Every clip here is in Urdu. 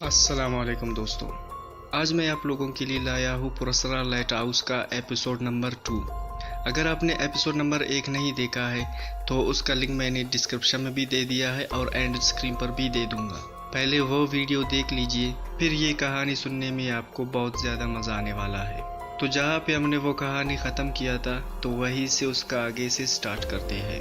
السلام علیکم دوستو، آج میں آپ لوگوں کے لیے لایا ہوں پرسرا لائٹ ہاؤس کا ایپیسوڈ نمبر 2۔ اگر آپ نے ایپیسوڈ نمبر 1 نہیں دیکھا ہے تو اس کا لنک میں نے ڈسکرپشن میں بھی دے دیا ہے اور اینڈ اسکرین پر بھی دے دوں گا۔ پہلے وہ ویڈیو دیکھ لیجئے، پھر یہ کہانی سننے میں آپ کو بہت زیادہ مزہ آنے والا ہے۔ تو جہاں پہ ہم نے وہ کہانی ختم کیا تھا تو وہیں سے اس کا آگے سے سٹارٹ کرتے ہیں۔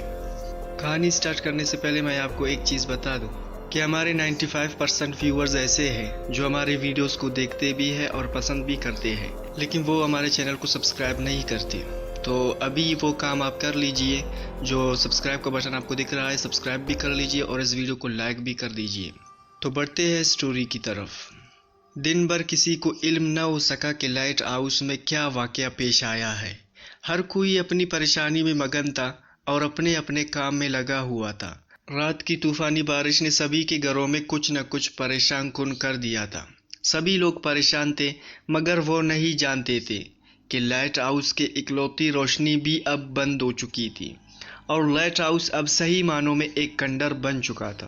کہانی سٹارٹ کرنے سے پہلے میں آپ کو ایک چیز بتا دوں کہ ہمارے 95% ویورز ایسے ہیں جو ہمارے ویڈیوز کو دیکھتے بھی ہیں اور پسند بھی کرتے ہیں، لیکن وہ ہمارے چینل کو سبسکرائب نہیں کرتے۔ تو ابھی وہ کام آپ کر لیجئے، جو سبسکرائب کا بٹن آپ کو دکھ رہا ہے سبسکرائب بھی کر لیجئے اور اس ویڈیو کو لائک بھی کر دیجئے۔ تو بڑھتے ہیں سٹوری کی طرف۔ دن بھر کسی کو علم نہ ہو سکا کہ لائٹ ہاؤس میں کیا واقعہ پیش آیا ہے۔ ہر کوئی اپنی پریشانی میں مگن تھا اور اپنے اپنے کام میں لگا ہوا تھا۔ رات کی طوفانی بارش نے سبھی کے گھروں میں کچھ نہ کچھ پریشان کن کر دیا تھا۔ سبھی لوگ پریشان تھے، مگر وہ نہیں جانتے تھے کہ لائٹ ہاؤس کے اکلوتی روشنی بھی اب بند ہو چکی تھی اور لائٹ ہاؤس اب صحیح معنوں میں ایک کھنڈر بن چکا تھا۔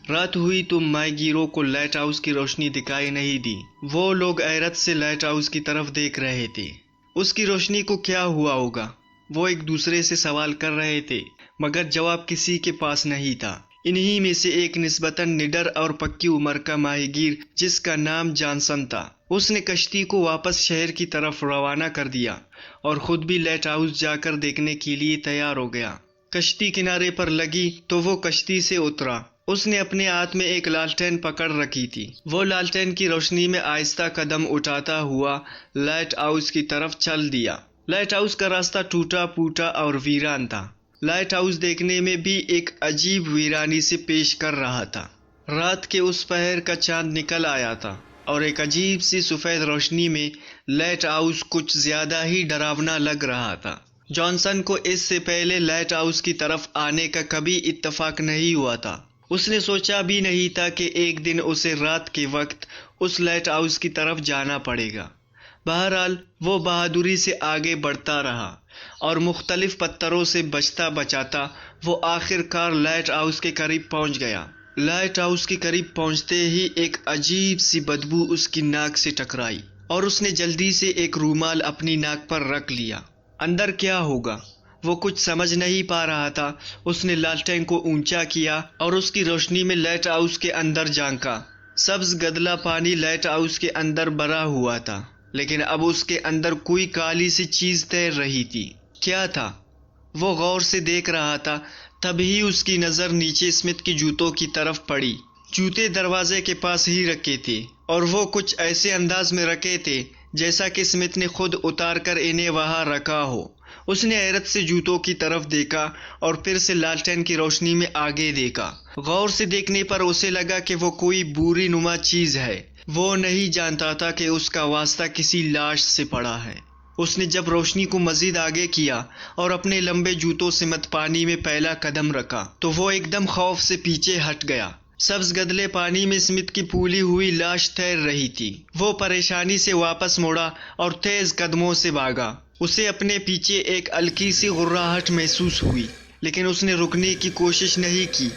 رات ہوئی تو ماہی گیروں کو لائٹ ہاؤس کی روشنی دکھائی نہیں دی۔ وہ لوگ حیرت سے لائٹ ہاؤس کی طرف دیکھ رہے تھے۔ اس کی روشنی کو کیا ہوا ہوگا؟ وہ ایک دوسرے سے سوال کر رہے تھے، مگر جواب کسی کے پاس نہیں تھا۔ انہی میں سے ایک نسبتاً نڈر اور پکی عمر کا ماہی گیر جس کا نام جانسن تھا، اس نے کشتی کو واپس شہر کی طرف روانہ کر دیا اور خود بھی لائٹ ہاؤس جا کر دیکھنے کے لیے تیار ہو گیا۔ کشتی کنارے پر لگی تو وہ کشتی سے اترا۔ اس نے اپنے ہاتھ میں ایک لالٹین پکڑ رکھی تھی۔ وہ لالٹین کی روشنی میں آہستہ قدم اٹھاتا ہوا لائٹ ہاؤس کی طرف چل دیا۔ لائٹ ہاؤس کا راستہ ٹوٹا پھوٹا اور ویران تھا۔ لائٹ ہاؤس دیکھنے میں بھی ایک عجیب ویرانی سے پیش کر رہا تھا۔ رات کے اس پہر کا چاند نکل آیا تھا اور ایک عجیب سی سفید روشنی میں لائٹ ہاؤس کچھ زیادہ ہی ڈراونا لگ رہا تھا۔ جانسن کو اس سے پہلے لائٹ ہاؤس کی طرف آنے کا کبھی اتفاق نہیں ہوا تھا۔ اس نے سوچا بھی نہیں تھا کہ ایک دن اسے رات کے وقت اس لائٹ ہاؤس کی طرف جانا پڑے گا۔ بہرحال وہ بہادری سے آگے بڑھتا رہا اور مختلف پتھروں سے بچتا بچاتا وہ آخر کار لائٹ ہاؤس کے قریب پہنچ گیا۔ لائٹ ہاؤس کے قریب پہنچتے ہی ایک عجیب سی بدبو اس کی ناک سے ٹکرائی اور اس نے جلدی سے ایک رومال اپنی ناک پر رکھ لیا۔ اندر کیا ہوگا وہ کچھ سمجھ نہیں پا رہا تھا۔ اس نے لالٹین کو اونچا کیا اور اس کی روشنی میں لائٹ ہاؤس کے اندر جھانکا۔ سبز گدلا پانی لائٹ ہاؤس کے اندر بھرا ہوا تھا، لیکن اب اس کے اندر کوئی کالی سی چیز تیر رہی تھی۔ کیا تھا؟ وہ غور سے دیکھ رہا تھا، تبھی اس کی نظر نیچے اسمتھ کی جوتوں کی طرف پڑی۔ جوتے دروازے کے پاس ہی رکھے تھے اور وہ کچھ ایسے انداز میں رکھے تھے جیسا کہ اسمتھ نے خود اتار کر انہیں وہاں رکھا ہو۔ اس نے حیرت سے جوتوں کی طرف دیکھا اور پھر سے لالٹین کی روشنی میں آگے دیکھا۔ غور سے دیکھنے پر اسے لگا کہ وہ کوئی بھوری نما چیز ہے۔ وہ نہیں جانتا تھا کہ اس کا واسطہ کسی لاش سے پڑا ہے۔ اس نے جب روشنی کو مزید آگے کیا اور اپنے لمبے جوتوں سے مت پانی میں پہلا قدم رکھا تو وہ ایک دم خوف سے پیچھے ہٹ گیا۔ سبز گدلے پانی میں اسمتھ کی پھولی ہوئی لاش تیر رہی تھی۔ وہ پریشانی سے واپس مڑا اور تیز قدموں سے بھاگا۔ اسے اپنے پیچھے ایک ہلکی سی غراہٹ محسوس ہوئی، لیکن اس نے رکنے کی کوشش نہیں کی۔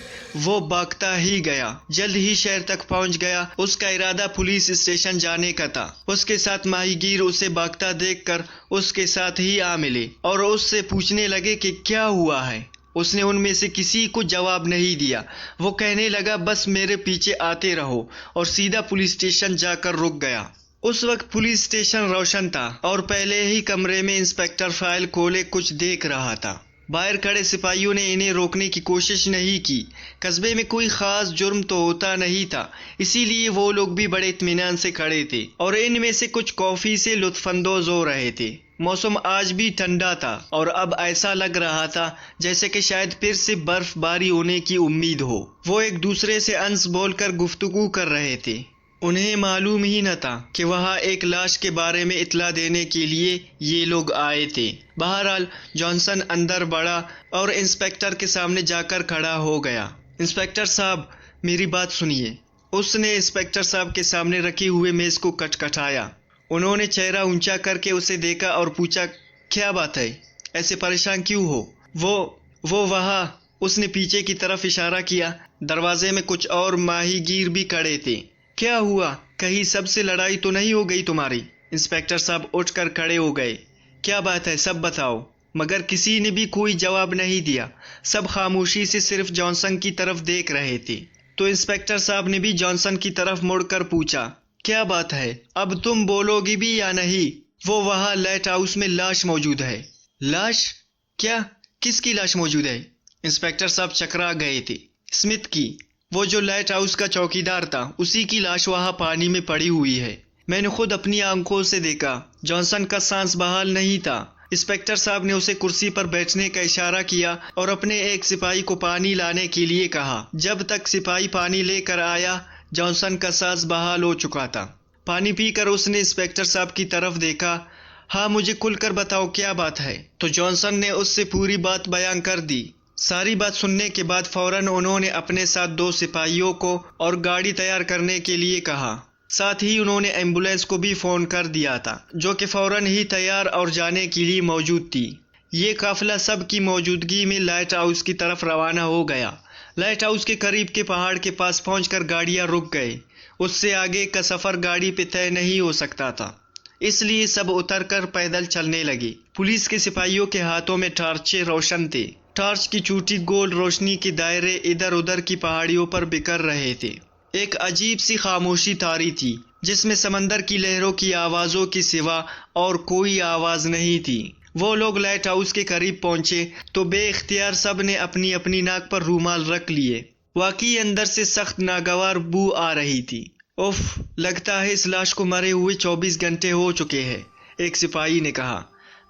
وہ بھاگتا ہی گیا۔ جلد ہی شہر تک پہنچ گیا۔ اس کا ارادہ پولیس اسٹیشن جانے کا تھا۔ اس کے ساتھ ماہی گیر اسے بھاگتا دیکھ کر اس کے ساتھ ہی آ ملے اور اس سے پوچھنے لگے کہ کیا ہوا ہے۔ اس نے ان میں سے کسی کو جواب نہیں دیا۔ وہ کہنے لگا، بس میرے پیچھے آتے رہو، اور سیدھا پولیس اسٹیشن جا کر رک گیا۔ اس وقت پولیس اسٹیشن روشن تھا اور پہلے ہی کمرے میں انسپکٹر فائل کھولے کچھ دیکھ رہا تھا۔ باہر کھڑے سپاہیوں نے انہیں روکنے کی کوشش نہیں کی۔ قصبے میں کوئی خاص جرم تو ہوتا نہیں تھا، اسی لیے وہ لوگ بھی بڑے اطمینان سے کھڑے تھے اور ان میں سے کچھ کافی سے لطف اندوز ہو رہے تھے۔ موسم آج بھی ٹھنڈا تھا اور اب ایسا لگ رہا تھا جیسے کہ شاید پھر سے برف باری ہونے کی امید ہو۔ وہ ایک دوسرے سے انس بول کر گفتگو کر رہے تھے۔ انہیں معلوم ہی نہ تھا کہ وہاں ایک لاش کے بارے میں اطلاع دینے کے لیے یہ لوگ آئے تھے۔ بہرحال جانسن اندر بڑھا اور انسپکٹر کے سامنے جا کر کھڑا ہو گیا۔ انسپکٹر صاحب، میری بات سنیے۔ اس نے انسپکٹر صاحب کے سامنے رکھی ہوئے میز کو کھٹکھٹایا۔ انہوں نے چہرہ اونچا کر کے اسے دیکھا اور پوچھا، کیا بات ہے؟ ایسے پریشان کیوں ہو؟ وہ وہاں، اس نے پیچھے کی طرف اشارہ کیا۔ دروازے میں کچھ اور ماہی گیر بھی کھڑے تھے۔ کیا ہوا؟ کہیں سب سے لڑائی تو نہیں ہو گئی تمہاری؟ انسپیکٹر صاحب اٹھ کر کھڑے ہو گئے۔ کیا بات ہے، سب بتاؤ۔ مگر کسی نے بھی کوئی جواب نہیں دیا، سب خاموشی سے صرف جانسن کی طرف دیکھ رہے تھے۔ تو انسپیکٹر صاحب نے بھی جانسن کی طرف مڑ کر پوچھا، کیا بات ہے؟ اب تم بولو گی بھی یا نہیں؟ وہ وہاں لائٹ ہاؤس میں لاش موجود ہے۔ لاش؟ کیا؟ کس کی لاش موجود ہے؟ انسپیکٹر صاحب چکرا گئے تھے۔ اسمتھ کی، وہ جو لائٹ ہاؤس کا چوکیدار تھا، اسی کی لاش وہاں پانی میں پڑی ہوئی ہے۔ میں نے خود اپنی آنکھوں سے دیکھا۔ جانسن کا سانس بحال نہیں تھا۔ انسپیکٹر صاحب نے اسے کرسی پر بیٹھنے کا اشارہ کیا اور اپنے ایک سپاہی کو پانی لانے کے لیے کہا۔ جب تک سپاہی پانی لے کر آیا، جانسن کا سانس بحال ہو چکا تھا۔ پانی پی کر اس نے انسپیکٹر صاحب کی طرف دیکھا۔ ہاں، مجھے کھل کر بتاؤ، کیا بات ہے؟ تو جانسن نے اس سے پوری بات بیان کر دی۔ ساری بات سننے کے بعد فوراً انہوں نے اپنے ساتھ 2 سپاہیوں کو اور گاڑی تیار کرنے کے لیے کہا۔ ساتھ ہی انہوں نے ایمبولینس کو بھی فون کر دیا تھا، جو کہ فوراً ہی تیار اور جانے کے لیے موجود تھی۔ یہ قافلہ سب کی موجودگی میں لائٹ ہاؤس کی طرف روانہ ہو گیا۔ لائٹ ہاؤس کے قریب کے پہاڑ کے پاس پہنچ کر گاڑیاں رک گئے۔ اس سے آگے کا سفر گاڑی پہ طے نہیں ہو سکتا تھا، اس لیے سب اتر کر پیدل چلنے لگے۔ پولیس کے سپاہیوں کے ہاتھوں میں ٹارچیں روشن تھے۔ ٹارچ کی چھوٹی گول روشنی کے دائرے ادھر ادھر کی پہاڑیوں پر بکھر رہے تھے۔ ایک عجیب سی خاموشی طاری تھی، جس میں سمندر کی لہروں کی آوازوں کے سوا اور کوئی آواز نہیں تھی۔ وہ لوگ لائٹ ہاؤس کے قریب پہنچے تو بے اختیار سب نے اپنی اپنی ناک پر رومال رکھ لیے۔ واقعی اندر سے سخت ناگوار بو آ رہی تھی۔ اف، لگتا ہے اس لاش کو مرے ہوئے 24 گھنٹے ہو چکے ہیں، ایک سپاہی نے کہا۔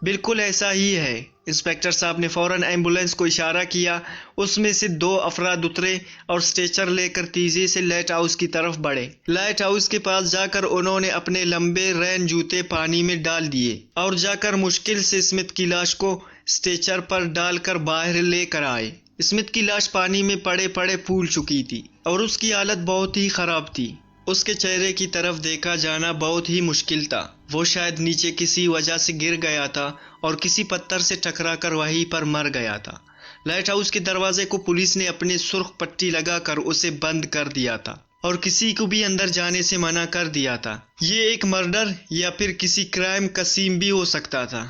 بالکل ایسا ہی ہے۔ انسپیکٹر صاحب نے فوراً ایمبولینس کو اشارہ کیا۔ اس میں سے 2 افراد اترے اور اسٹریچر لے کر تیزی سے لائٹ ہاؤس کی طرف بڑھے۔ لائٹ ہاؤس کے پاس جا کر انہوں نے اپنے لمبے رین جوتے پانی میں ڈال دیے اور جا کر مشکل سے اسمتھ کی لاش کو اسٹریچر پر ڈال کر باہر لے کر آئے۔ اسمتھ کی لاش پانی میں پڑے پڑے پھول چکی تھی اور اس کی حالت بہت ہی خراب تھی۔ اس کے چہرے کی طرف دیکھا جانا بہت ہی مشکل تھا۔ وہ شاید نیچے کسی وجہ سے گر گیا تھا اور کسی پتھر سے ٹکرا کر وہیں پر مر گیا تھا۔ لائٹ ہاؤس کے دروازے کو پولیس نے اپنے سرخ پٹی لگا کر اسے بند کر دیا تھا اور کسی کو بھی اندر جانے سے منع کر دیا تھا۔ یہ ایک مرڈر یا پھر کسی کرائم کا سین بھی ہو سکتا تھا۔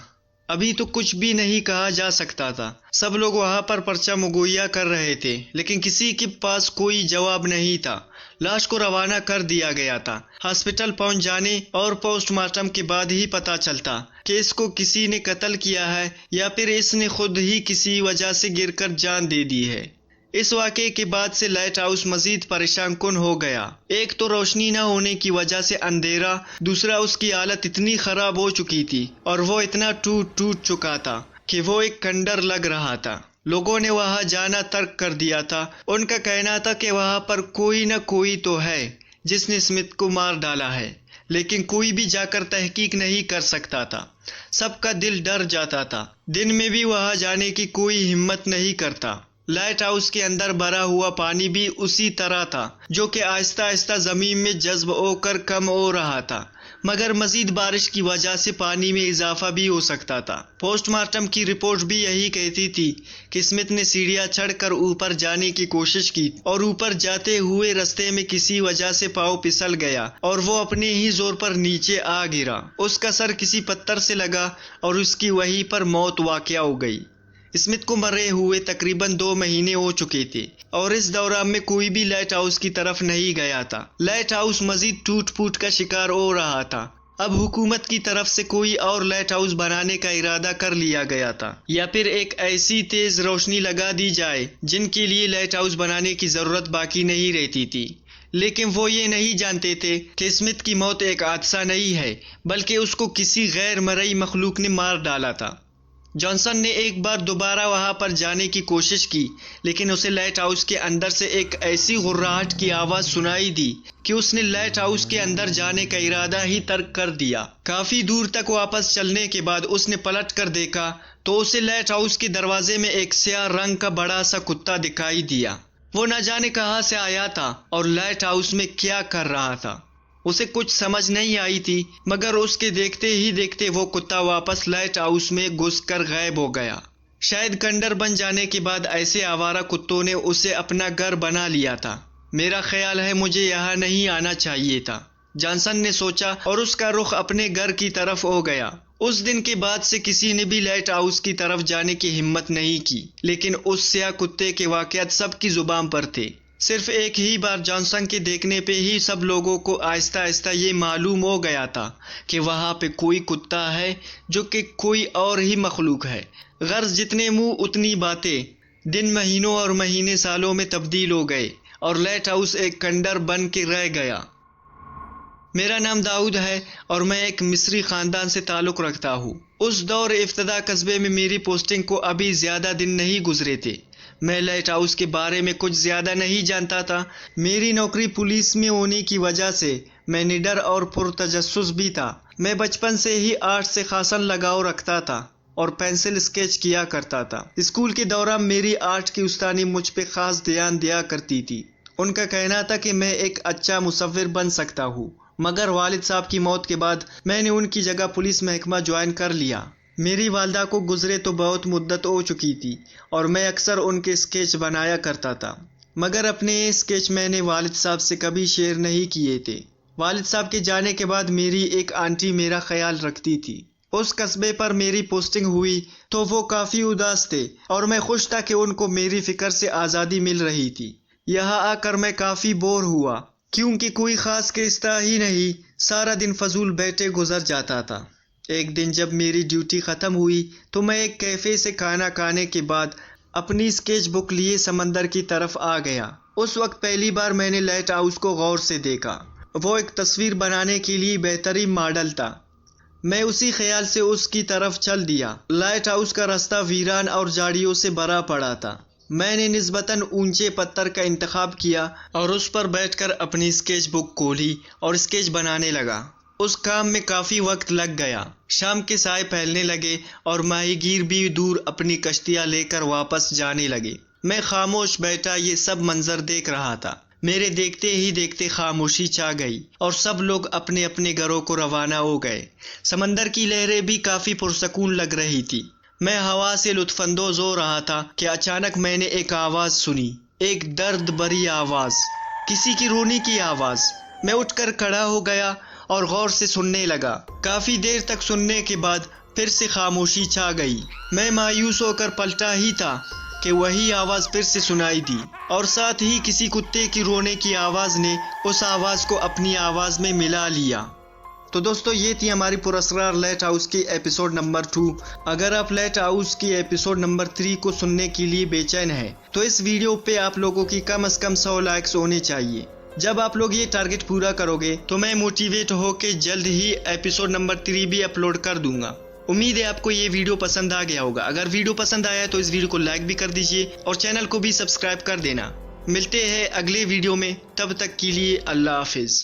ابھی تو کچھ بھی نہیں کہا جا سکتا تھا۔ سب لوگ وہاں پر پرچہ مگویا کر رہے تھے، لیکن کسی کے پاس کوئی جواب نہیں تھا۔ لاش کو روانہ کر دیا گیا تھا۔ ہاسپٹل پہنچ جانے اور پوسٹ مارٹم کے بعد ہی پتہ چلتا کہ اس کو کسی نے قتل کیا ہے یا پھر اس نے خود ہی کسی وجہ سے گر کر جان دے دی ہے۔ اس واقعے کے بعد سے لائٹ ہاؤس مزید پریشان کن ہو گیا۔ ایک تو روشنی نہ ہونے کی وجہ سے اندھیرا، دوسرا اس کی حالت اتنی خراب ہو چکی تھی اور وہ اتنا ٹوٹ چکا تھا کہ وہ ایک کھنڈر لگ رہا تھا۔ لوگوں نے وہاں جانا ترک کر دیا تھا۔ ان کا کہنا تھا کہ وہاں پر کوئی نہ کوئی تو ہے جس نے اسمتھ کو مار ڈالا ہے، لیکن کوئی بھی جا کر تحقیق نہیں کر سکتا تھا۔ سب کا دل ڈر جاتا تھا۔ دن میں بھی وہاں جانے کی کوئی ہمت نہیں کرتا۔ لائٹ ہاؤس کے اندر بھرا ہوا پانی بھی اسی طرح تھا، جو کہ آہستہ آہستہ زمین میں جذب ہو کر کم ہو رہا تھا، مگر مزید بارش کی وجہ سے پانی میں اضافہ بھی ہو سکتا تھا۔ پوسٹ مارٹم کی رپورٹ بھی یہی کہتی تھی کہ اسمتھ نے سیڑھیاں چڑھ کر اوپر جانے کی کوشش کی اور اوپر جاتے ہوئے رستے میں کسی وجہ سے پاؤں پھسل گیا اور وہ اپنے ہی زور پر نیچے آ گرا۔ اس کا سر کسی پتھر سے لگا اور اس کی وہیں پر موت واقع ہو گئی۔ اسمتھ کو مرے ہوئے تقریباً 2 مہینے ہو چکے تھے اور اس دوران میں کوئی بھی لائٹ ہاؤس کی طرف نہیں گیا تھا۔ لائٹ ہاؤس مزید ٹوٹ پھوٹ کا شکار ہو رہا تھا۔ اب حکومت کی طرف سے کوئی اور لائٹ ہاؤس بنانے کا ارادہ کر لیا گیا تھا، یا پھر ایک ایسی تیز روشنی لگا دی جائے جن کے لیے لائٹ ہاؤس بنانے کی ضرورت باقی نہیں رہتی تھی۔ لیکن وہ یہ نہیں جانتے تھے کہ اسمتھ کی موت ایک حادثہ نہیں ہے، بلکہ اس کو کسی غیر مرئی مخلوق نے مار ڈالا تھا۔ جانسن نے ایک بار دوبارہ وہاں پر جانے کی کوشش کی، لیکن اسے لائٹ ہاؤس کے اندر سے ایک ایسی غراہٹ کی آواز سنائی دی کہ اس نے لائٹ ہاؤس کے اندر جانے کا ارادہ ہی ترک کر دیا۔ کافی دور تک واپس چلنے کے بعد اس نے پلٹ کر دیکھا تو اسے لائٹ ہاؤس کے دروازے میں ایک سیاہ رنگ کا بڑا سا کتا دکھائی دیا۔ وہ نہ جانے کہاں سے آیا تھا اور لائٹ ہاؤس میں کیا کر رہا تھا۔ اسے کچھ سمجھ نہیں آئی تھی، مگر اس کے دیکھتے ہی دیکھتے وہ کتا واپس لائٹ ہاؤس میں گھس کر غائب ہو گیا۔ شاید کھنڈر بن جانے کے بعد ایسے آوارہ کتوں نے اسے اپنا گھر بنا لیا تھا۔ میرا خیال ہے مجھے یہاں نہیں آنا چاہیے تھا، جانسن نے سوچا اور اس کا رخ اپنے گھر کی طرف ہو گیا۔ اس دن کے بعد سے کسی نے بھی لائٹ ہاؤس کی طرف جانے کی ہمت نہیں کی، لیکن اس سیاہ کتے کے واقعات سب کی زبان پر تھے۔ صرف ایک ہی بار جانسن کے دیکھنے پہ ہی سب لوگوں کو آہستہ آہستہ یہ معلوم ہو گیا تھا کہ وہاں پہ کوئی کتا ہے جو کہ کوئی اور ہی مخلوق ہے۔ غرض جتنے منہ اتنی باتیں۔ دن مہینوں اور مہینے سالوں میں تبدیل ہو گئے اور لائٹ ہاؤس ایک کھنڈر بن کے رہ گیا۔ میرا نام داؤد ہے اور میں ایک مصری خاندان سے تعلق رکھتا ہوں۔ اس دور ابتدا قصبے میں میری پوسٹنگ کو ابھی زیادہ دن نہیں گزرے تھے۔ میں لائٹ ہاؤس کے بارے میں کچھ زیادہ نہیں جانتا تھا۔ میری نوکری پولیس میں ہونے کی وجہ سے میں نڈر اور پرتجسس بھی تھا۔ میں بچپن سے ہی آرٹ سے خاصا لگاؤ رکھتا تھا اور پینسل اسکیچ کیا کرتا تھا۔ اسکول کے دوران میری آرٹ کی استانی مجھ پہ خاص دھیان دیا کرتی تھی۔ ان کا کہنا تھا کہ میں ایک اچھا مصور بن سکتا ہوں، مگر والد صاحب کی موت کے بعد میں نے ان کی جگہ پولیس محکمہ جوائن کر لیا۔ میری والدہ کو گزرے تو بہت مدت ہو چکی تھی اور میں اکثر ان کے اسکیچ بنایا کرتا تھا، مگر اپنے اسکیچ میں نے والد صاحب سے کبھی شیئر نہیں کیے تھے۔ والد صاحب کے جانے کے بعد میری ایک آنٹی میرا خیال رکھتی تھی۔ اس قصبے پر میری پوسٹنگ ہوئی تو وہ کافی اداس تھے اور میں خوش تھا کہ ان کو میری فکر سے آزادی مل رہی تھی۔ یہاں آ کر میں کافی بور ہوا کیونکہ کوئی خاص قصہ ہی نہیں، سارا دن فضول بیٹھے گزر جاتا تھا۔ ایک دن جب میری ڈیوٹی ختم ہوئی تو میں ایک کیفے سے کھانا کھانے کے بعد اپنی اسکیچ بک لیے سمندر کی طرف آ گیا۔ اس وقت پہلی بار میں نے لائٹ ہاؤس کو غور سے دیکھا۔ وہ ایک تصویر بنانے کے لیے بہترین ماڈل تھا۔ میں اسی خیال سے اس کی طرف چل دیا۔ لائٹ ہاؤس کا راستہ ویران اور جھاڑیوں سے بھرا پڑا تھا۔ میں نے نسبتاً اونچے پتھر کا انتخاب کیا اور اس پر بیٹھ کر اپنی اسکیچ بک کھولی اور اسکیچ بنانے لگا۔ اس کام میں کافی وقت لگ گیا۔ شام کے سائے پھیلنے لگے اور ماہی گیر بھی دور اپنی کشتیاں لے کر واپس جانے لگے۔ میں خاموش بیٹھا یہ سب منظر دیکھ رہا تھا۔ میرے دیکھتے ہی دیکھتے خاموشی چھا گئی اور سب لوگ اپنے اپنے گھروں کو روانہ ہو گئے۔ سمندر کی لہریں بھی کافی پرسکون لگ رہی تھی۔ میں ہوا سے لطف اندوز ہو رہا تھا کہ اچانک میں نے ایک آواز سنی، ایک درد بھری آواز، کسی کی رونے کی آواز۔ میں اٹھ کر کھڑا ہو گیا اور غور سے سننے لگا۔ کافی دیر تک سننے کے بعد پھر سے خاموشی چھا گئی۔ میں مایوس ہو کر پلٹا ہی تھا کہ وہی آواز پھر سے سنائی دی اور ساتھ ہی کسی کتے کی رونے کی آواز نے اس آواز کو اپنی آواز میں ملا لیا۔ تو دوستو یہ تھی ہماری پراسرار لائٹ ہاؤس کی ایپیسوڈ نمبر 2۔ اگر آپ لائٹ ہاؤس کی ایپیسوڈ نمبر 3 کو سننے کے لیے بے چین ہیں تو اس ویڈیو پہ آپ لوگوں کی کم از کم 100 لائکس ہونے چاہیے۔ جب آپ لوگ یہ ٹارگٹ پورا کرو گے تو میں موٹیویٹ ہو کے جلد ہی ایپیسوڈ نمبر 3 بھی اپلوڈ کر دوں گا۔ امید ہے آپ کو یہ ویڈیو پسند آ گیا ہوگا۔ اگر ویڈیو پسند آیا ہے تو اس ویڈیو کو لائک بھی کر دیجئے اور چینل کو بھی سبسکرائب کر دینا۔ ملتے ہیں اگلے ویڈیو میں، تب تک کے لیے اللہ حافظ۔